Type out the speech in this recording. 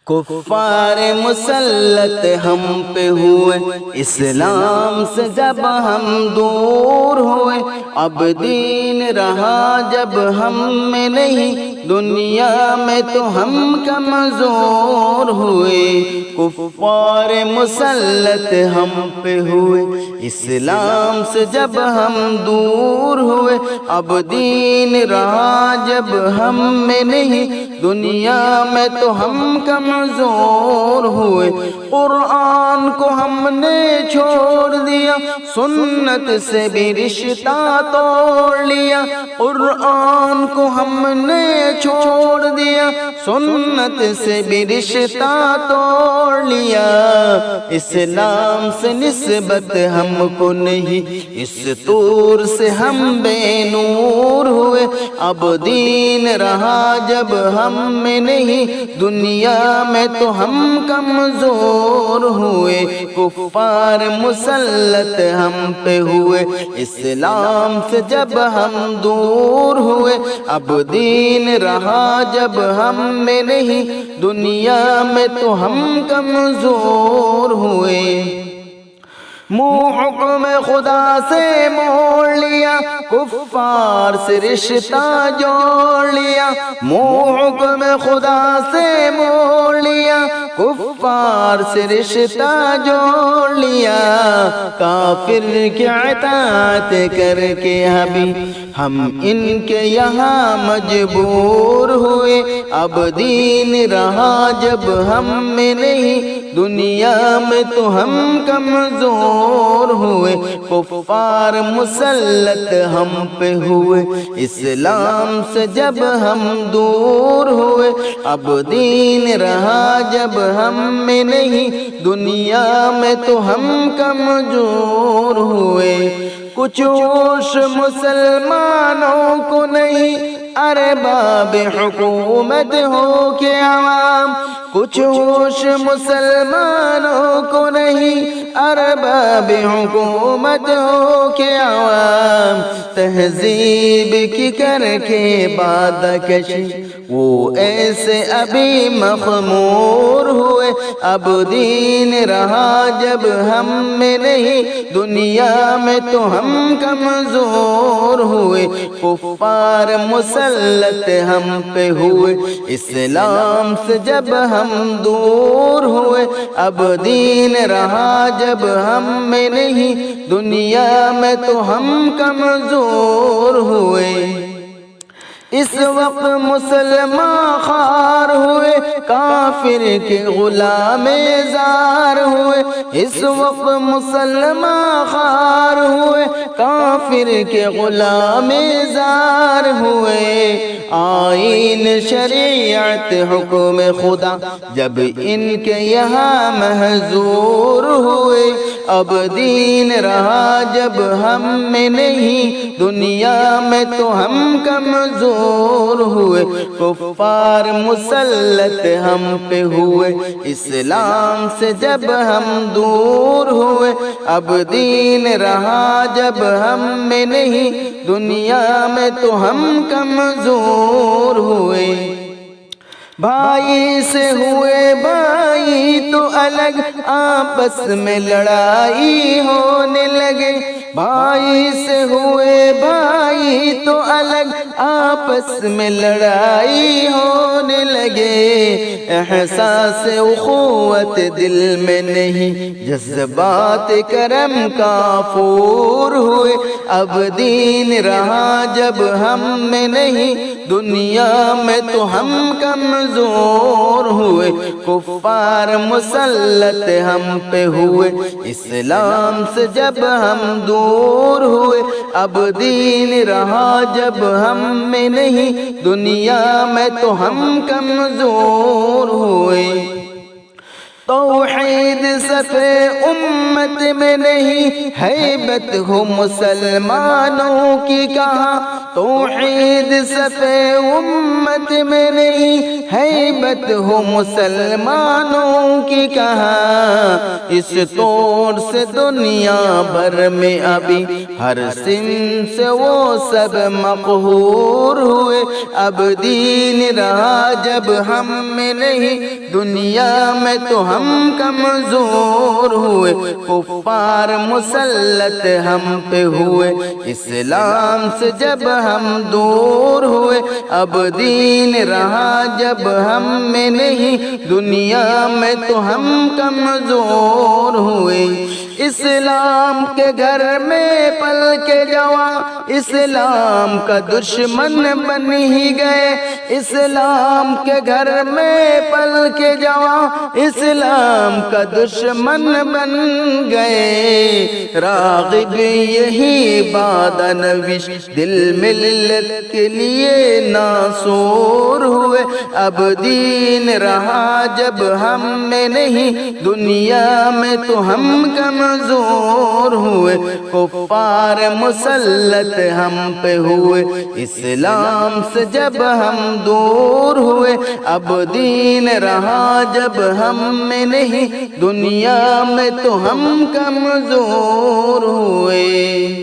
کفار مسلط ہم پہ ہوئے، اسلام سے جب ہم دور ہوئے، اب دین رہا جب ہم میں نہیں، دنیا میں تو ہم کمزور ہوئے۔ کفار مسلط ہم پہ ہوئے، اسلام سے جب ہم دور ہوئے، اب دین رہا جب ہم میں نہیں، دنیا میں تو ہم کمزور ہوئے۔ قرآن کو ہم نے چھوڑ دیا، سنت سے بھی رشتہ توڑ لیا۔ قرآن کو ہم نے چھوڑ دیا، سنت سے بھی رشتہ توڑ لیا۔ اسلام سے نسبت ہم کو نہیں، اس طور سے ہم بے نور ہوئے، اب دین رہا جب ہم میں نہیں، دنیا میں تو ہم کمزور ہوئے۔ کفار مسلط ہم پہ ہوئے، اسلام سے جب ہم دور ہوئے، اب دین رہا جب ہم میں نہیں، دنیا میں تو ہم کمزور ہوئے۔ منہ حکم خدا سے موڑ لیا، کفار سے رشتہ جوڑ لیا۔ منہ حکم خدا سے موڑ لیا، کفار سے رشتہ جوڑ لیا۔ کافر کی اطاعت کر کے ابھی ہم ان کے یہاں مجبور ہوئے، اب دین رہا جب ہم میں نہیں، دنیا میں تو ہم کمزور ہوئے۔ کفار مسلط ہم پہ ہوئے، اسلام سے جب ہم دور ہوئے، اب دین رہا جب ہم میں نہیں، دنیا میں تو ہم کمزور ہوئے۔ کچھ ہوش مسلمانوں کو نہیں، ارباب حکومت ہو کے عوام، کچھ ہوش مسلمانوں کو نہیں، ارباب حکومت ہو کے عوام۔ تہذیب کی کر کے باد کشی وہ ایسے ابھی مخمور ہوئے، اب دین رہا جب ہم میں نہیں، دنیا میں تو ہم کمزور ہوئے۔ کفار مسلط ہم پہ ہوئے، اسلام سے جب ہم دور ہوئے، اب دین رہا جب ہم میں نہیں، دنیا میں تو ہم کمزور ہوئے۔ اس وقت مسلمان خوار ہوئے، کافر کے غلام زار ہوئے۔ اس وقت مسلمان خوار ہوئے، کافر کے غلام زار ہوئے۔ آئین شریعت حکم خدا جب ان کے یہاں محظور ہوئے، اب دین رہا جب ہم میں نہیں، دنیا میں تو ہم کمزور ہوئے۔ کفار مسلط ہم پہ ہوئے، اسلام سے جب ہم دور ہوئے، اب دین رہا جب ہم میں نہیں، دنیا میں تو ہم کمزور ہوئے۔ بھائی سے ہوئے بھائی تو الگ، آپس میں لڑائی ہونے لگے۔ بھائی سے ہوئے بھائی تو الگ، آپس میں لڑائی ہونے لگے۔ احساس اخوت دل میں نہیں، جذبات کرم کافور ہوئے، اب دین رہا جب ہم میں نہیں، دنیا میں تو ہم کمزور ہوئے۔ کفار مسلط ہم پہ ہوئے، اسلام سے جب ہم دور ہوئے، اب دین رہا جب ہم میں نہیں، دنیا میں تو ہم کمزور ہوئے۔ توحید سے صفے امت میں نہیں، ہیبت ہو مسلمانوں کی کہاں؟ توحید صفے امت میں نہیں، ہیبت ہو مسلمانوں کی کہاں؟ اس طور سے دنیا بھر میں ابھی ہر سن سے وہ سب مقہور ہوئے، اب دین رہا جب ہم میں نہیں، دنیا میں تو ہم کمزور ہوئے، کفار مسلط ہم پہ ہوئے، اسلام سے جب ہم دور ہوئے، اب دین رہا جب ہم میں نہیں، دنیا میں تو ہم کمزور ہوئے۔ اسلام کے گھر میں پل کے جوان اسلام کا دشمن بن ہی گئے، اسلام کے گھر میں پل کے جوان اسلام کا دشمن بن گئے۔ راغب یہی بادہ نوش دل ملت کے لیے ناصور ہوئے، اب دین رہا جب ہم میں نہیں، دنیا میں تو ہم کمزور ہوئے، کفار مسلط ہم پہ ہوئے، اسلام سے جب ہم دور ہوئے، اب دین رہا جب ہم میں نہیں، دنیا میں تو ہم کمزور ہوئے۔